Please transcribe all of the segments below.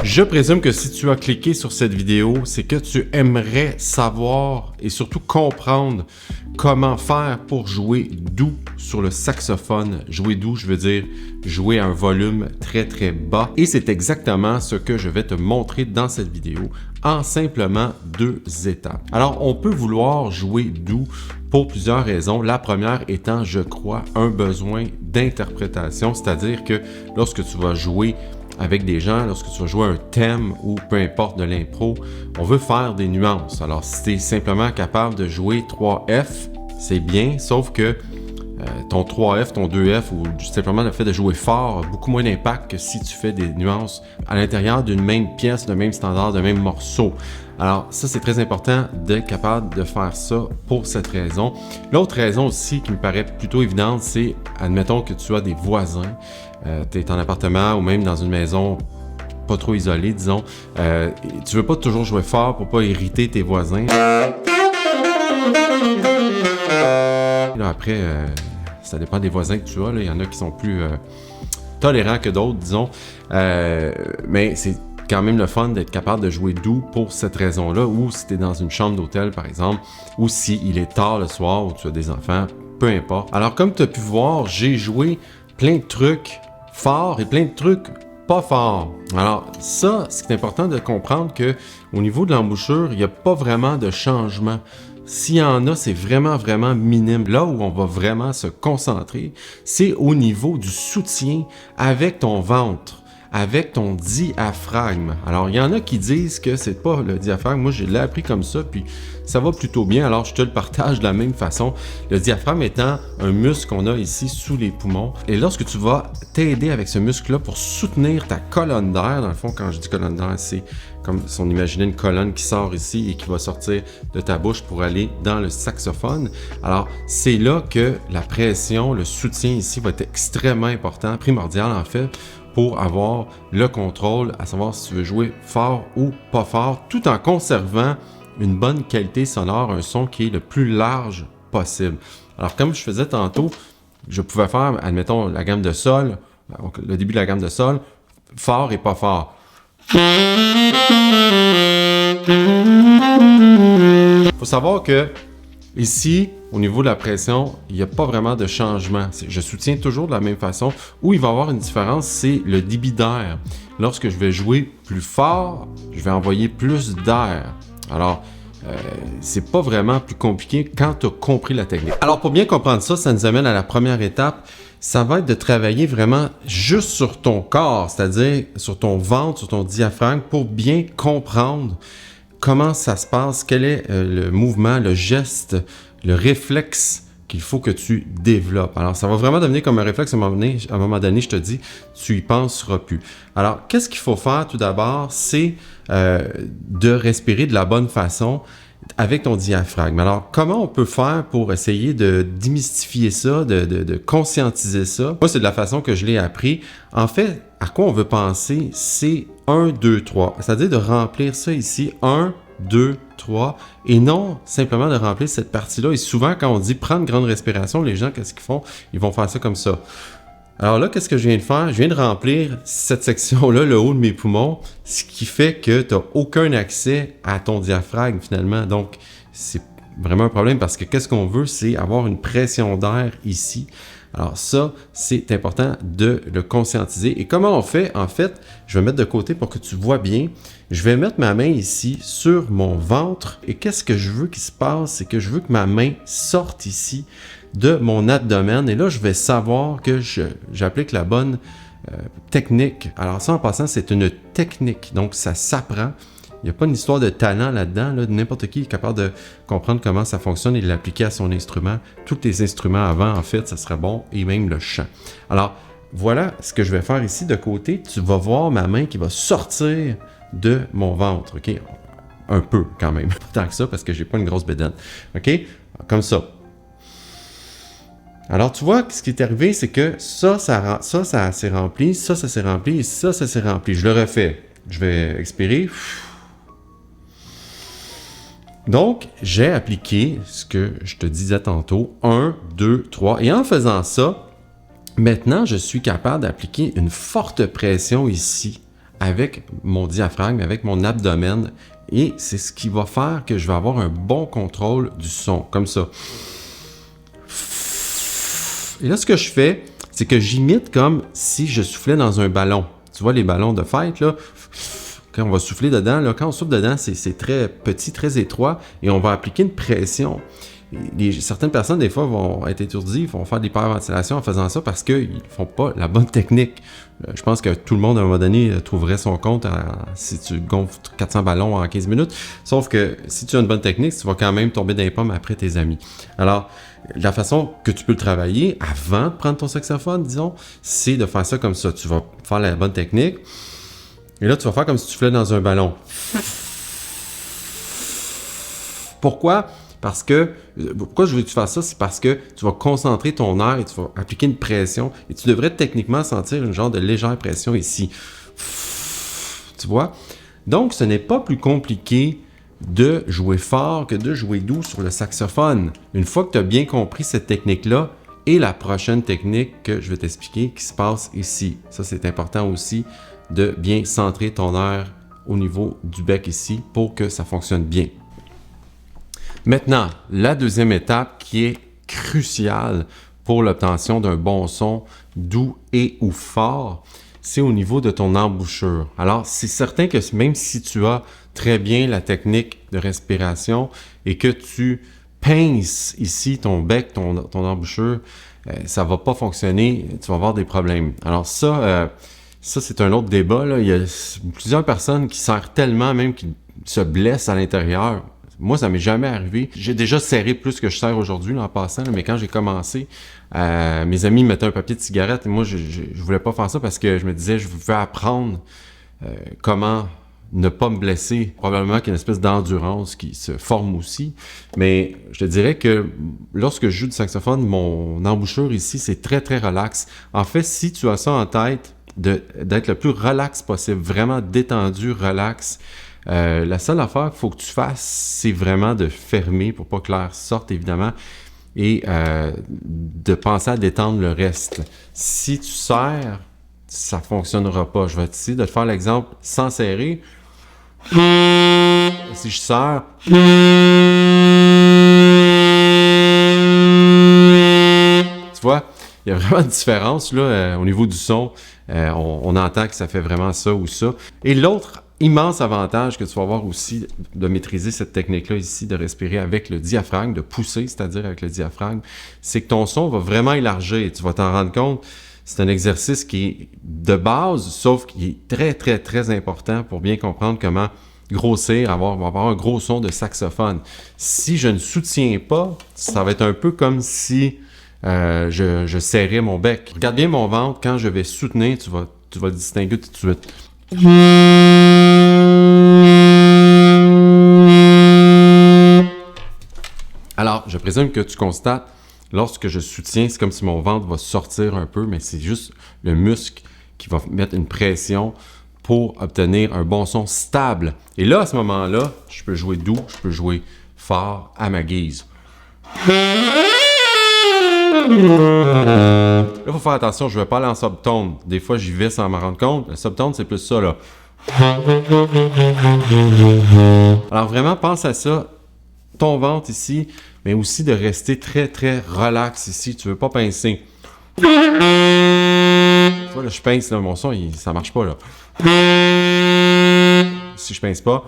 Je présume que si tu as cliqué sur cette vidéo, c'est que tu aimerais savoir et surtout comprendre comment faire pour jouer doux sur le saxophone. Jouer doux, je veux dire jouer à un volume très très bas. Et c'est exactement ce que je vais te montrer dans cette vidéo en simplement 2 étapes. Alors, on peut vouloir jouer doux pour plusieurs raisons. La première étant, je crois, un besoin d'interprétation, c'est-à-dire que lorsque tu vas jouer avec des gens, lorsque tu vas jouer un thème ou peu importe de l'impro, on veut faire des nuances. Alors, si tu es simplement capable de jouer 3F, c'est bien, sauf que ton 3F, ton 2F ou simplement le fait de jouer fort a beaucoup moins d'impact que si tu fais des nuances à l'intérieur d'une même pièce, d'un même standard, d'un même morceau. Alors ça, c'est très important d'être capable de faire ça pour cette raison. L'autre raison aussi qui me paraît plutôt évidente, c'est, admettons que tu as des voisins, tu es en appartement ou même dans une maison pas trop isolée, disons, tu veux pas toujours jouer fort pour pas irriter tes voisins. Là, après, ça dépend des voisins que tu as. Là. Il y en a qui sont plus tolérants que d'autres, disons. Mais c'est quand même le fun d'être capable de jouer doux pour cette raison-là. Ou si tu es dans une chambre d'hôtel, par exemple, ou si il est tard le soir ou tu as des enfants, peu importe. Alors, comme tu as pu voir, j'ai joué plein de trucs forts et plein de trucs pas forts. Alors, ça, c'est important de comprendre qu'au niveau de l'embouchure, il n'y a pas vraiment de changement. S'il y en a, c'est vraiment minime. Là où on va vraiment se concentrer, c'est au niveau du soutien avec ton ventre, avec ton diaphragme. Alors, il y en a qui disent que c'est pas le diaphragme. Moi, je l'ai appris comme ça, puis ça va plutôt bien. Alors, je te le partage de la même façon. Le diaphragme étant un muscle qu'on a ici sous les poumons. Et lorsque tu vas t'aider avec ce muscle-là pour soutenir ta colonne d'air, dans le fond, quand je dis colonne d'air, c'est comme si on imaginait une colonne qui sort ici et qui va sortir de ta bouche pour aller dans le saxophone. Alors, c'est là que la pression, le soutien ici va être extrêmement important, primordial en fait, pour avoir le contrôle, à savoir si tu veux jouer fort ou pas fort, tout en conservant une bonne qualité sonore, un son qui est le plus large possible. Alors, comme je faisais tantôt, je pouvais faire, admettons, la gamme de sol, donc le début de la gamme de sol, fort et pas fort. Il faut savoir que ici, au niveau de la pression, il n'y a pas vraiment de changement. Je soutiens toujours de la même façon. Où il va y avoir une différence, c'est le débit d'air. Lorsque je vais jouer plus fort, je vais envoyer plus d'air. Alors, c'est pas vraiment plus compliqué quand tu as compris la technique. Alors, pour bien comprendre ça, ça nous amène à la première étape. Ça va être de travailler vraiment juste sur ton corps, c'est-à-dire sur ton ventre, sur ton diaphragme, pour bien comprendre comment ça se passe, quel est le mouvement, le geste, le réflexe qu'il faut que tu développes. Alors, ça va vraiment devenir comme un réflexe à un moment donné, je te dis, tu y penseras plus. Alors, qu'est-ce qu'il faut faire tout d'abord? C'est de respirer de la bonne façon avec ton diaphragme. Alors, comment on peut faire pour essayer de démystifier ça, de conscientiser ça? Moi, c'est de la façon que je l'ai appris. En fait, à quoi on veut penser, c'est 1, 2, 3. C'est-à-dire de remplir ça ici, 1, 2, 3, et non simplement de remplir cette partie-là. Et souvent, quand on dit prendre grande respiration, les gens, qu'est-ce qu'ils font? Ils vont faire ça comme ça. Alors là, qu'est-ce que je viens de faire? Je viens de remplir cette section-là, le haut de mes poumons, ce qui fait que tu n'as aucun accès à ton diaphragme finalement. Donc, c'est vraiment un problème parce que qu'est-ce qu'on veut? C'est avoir une pression d'air ici. Alors ça, c'est important de le conscientiser. Et comment on fait? En fait, je vais mettre de côté pour que tu vois bien. Je vais mettre ma main ici sur mon ventre. Et qu'est-ce que je veux qu'il se passe? C'est que je veux que ma main sorte ici de mon abdomen. Et là, je vais savoir que j'applique la bonne technique. Alors ça, en passant, c'est une technique. Donc, ça s'apprend. Il n'y a pas une histoire de talent là-dedans. Là. N'importe qui est capable de comprendre comment ça fonctionne et de l'appliquer à son instrument. Tous les instruments avant, en fait, ça serait bon, et même le chant. Alors, voilà ce que je vais faire ici de côté. Tu vas voir ma main qui va sortir de mon ventre. OK? Un peu, quand même. Pas tant que ça, parce que j'ai pas une grosse bédaine. OK? Comme ça. Alors, tu vois, ce qui est arrivé, c'est que ça s'est rempli, ça s'est rempli, et ça s'est rempli. Je le refais. Je vais expirer. Donc, j'ai appliqué ce que je te disais tantôt, 1, 2, 3. Et en faisant ça, maintenant, je suis capable d'appliquer une forte pression ici avec mon diaphragme, avec mon abdomen. Et c'est ce qui va faire que je vais avoir un bon contrôle du son, comme ça. Et là, ce que je fais, c'est que j'imite comme si je soufflais dans un ballon. Tu vois les ballons de fête, là? Quand on va souffler dedans, là, quand on souffle dedans, c'est très petit, très étroit, et on va appliquer une pression. Certaines personnes, des fois, vont être étourdies, vont faire de l'hyperventilation en faisant ça parce qu'ils ne font pas la bonne technique. Je pense que tout le monde, à un moment donné, trouverait son compte si tu gonfles 400 ballons en 15 minutes. Sauf que si tu as une bonne technique, tu vas quand même tomber dans les pommes après tes amis. Alors, la façon que tu peux le travailler avant de prendre ton saxophone, disons, c'est de faire ça comme ça. Tu vas faire la bonne technique. Et là, tu vas faire comme si tu soufflais dans un ballon. Pourquoi je veux que tu fasses ça? C'est parce que tu vas concentrer ton air et tu vas appliquer une pression et tu devrais techniquement sentir une genre de légère pression ici. Tu vois? Donc, ce n'est pas plus compliqué de jouer fort que de jouer doux sur le saxophone. Une fois que tu as bien compris cette technique-là et la prochaine technique que je vais t'expliquer qui se passe ici. Ça, c'est important aussi de bien centrer ton air au niveau du bec ici pour que ça fonctionne bien. Maintenant, la deuxième étape qui est cruciale pour l'obtention d'un bon son doux et ou fort, c'est au niveau de ton embouchure. Alors, c'est certain que même si tu as très bien la technique de respiration et que tu pinces ici ton bec, ton embouchure, ça ne va pas fonctionner, tu vas avoir des problèmes. Alors ça c'est un autre débat, là. Il y a plusieurs personnes qui serrent tellement même qu'ils se blessent à l'intérieur. Moi, ça m'est jamais arrivé. J'ai déjà serré plus que je serre aujourd'hui là, en passant, là, mais quand j'ai commencé, mes amis mettaient un papier de cigarette et moi, je voulais pas faire ça parce que je me disais, je veux apprendre comment ne pas me blesser. Probablement qu'il y a une espèce d'endurance qui se forme aussi, mais je te dirais que lorsque je joue du saxophone, mon embouchure ici, c'est très, très relax. En fait, si tu as ça en tête, d'être le plus relax possible, vraiment détendu, relax, la seule affaire qu'il faut que tu fasses, c'est vraiment de fermer pour pas que l'air sorte, évidemment, et de penser à détendre le reste. Si tu serres, ça fonctionnera pas. Je vais essayer de te faire l'exemple sans serrer. Si je serre, tu vois, il y a vraiment une différence là, au niveau du son. On entend que ça fait vraiment ça ou ça. Et l'autre immense avantage que tu vas avoir aussi de maîtriser cette technique-là ici, de respirer avec le diaphragme, de pousser, c'est-à-dire avec le diaphragme, c'est que ton son va vraiment élargir. Tu vas t'en rendre compte. C'est un exercice qui est de base, sauf qu'il est très, très, très important pour bien comprendre comment grossir, avoir un gros son de saxophone. Si je ne soutiens pas, ça va être un peu comme si je serrais mon bec. Regarde bien mon ventre, quand je vais soutenir, tu vas le distinguer tout de suite. Alors, je présume que tu constates, lorsque je soutiens, c'est comme si mon ventre va sortir un peu, mais c'est juste le muscle qui va mettre une pression pour obtenir un bon son stable. Et là, à ce moment-là, je peux jouer doux, je peux jouer fort à ma guise. Là, il faut faire attention, je ne vais pas aller en subtone. Des fois, j'y vais sans m'en rendre compte. Le subtone, c'est plus ça, là. Alors, vraiment, pense à ça. Ton ventre ici, mais aussi de rester très, très relax ici. Tu ne veux pas pincer. Tu vois, là, je pince, là, mon son, ça ne marche pas, là. Si je pince pas.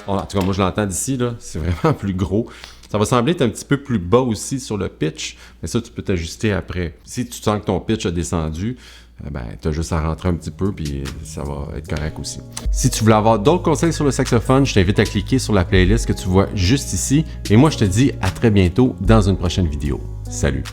En tout cas, moi, je l'entends d'ici, là. C'est vraiment plus gros. Ça va sembler être un petit peu plus bas aussi sur le pitch, mais ça, tu peux t'ajuster après. Si tu sens que ton pitch a descendu, tu as juste à rentrer un petit peu, puis ça va être correct aussi. Si tu voulais avoir d'autres conseils sur le saxophone, je t'invite à cliquer sur la playlist que tu vois juste ici. Et moi, je te dis à très bientôt dans une prochaine vidéo. Salut!